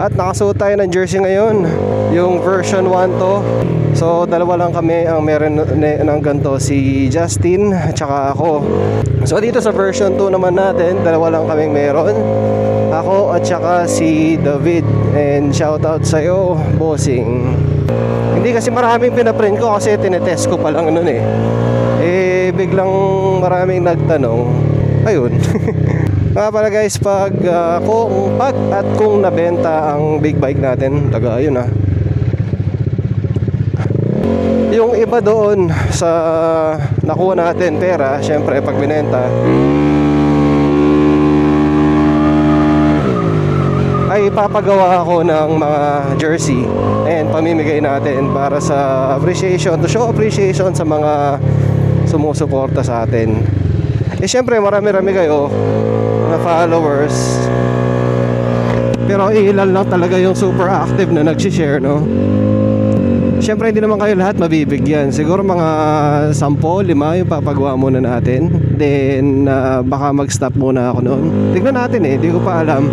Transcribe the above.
At nakasuot tayo ng jersey ngayon, yung version 1 to. So dalawa lang kami ang meron ng ganito, si Justin at saka ako. So dito sa version 2 naman natin, dalawa lang kaming meron, ako at saka si David. And shoutout sa'yo, bossing. Hindi kasi maraming pinaprint ko kasi tinetest ko pa lang nun eh. Biglang maraming nagtanong. Ayun. Nga pala guys, pag kung nabenta ang big bike natin, taga ayun yung iba doon sa nakuha natin pera, syempre pag binenta ay papagawa ako ng mga jersey and pamimigay natin para sa appreciation, to show appreciation sa mga sumusuporta sa atin. Syempre marami-rami kayo na followers, pero ilan lang talaga yung super active na nag-share, no? Syempre hindi naman kayo lahat mabibigyan. Siguro mga 10, 5 yung papagawa muna natin. Then baka mag-stop muna ako noon. Tignan natin, hindi ko pa alam.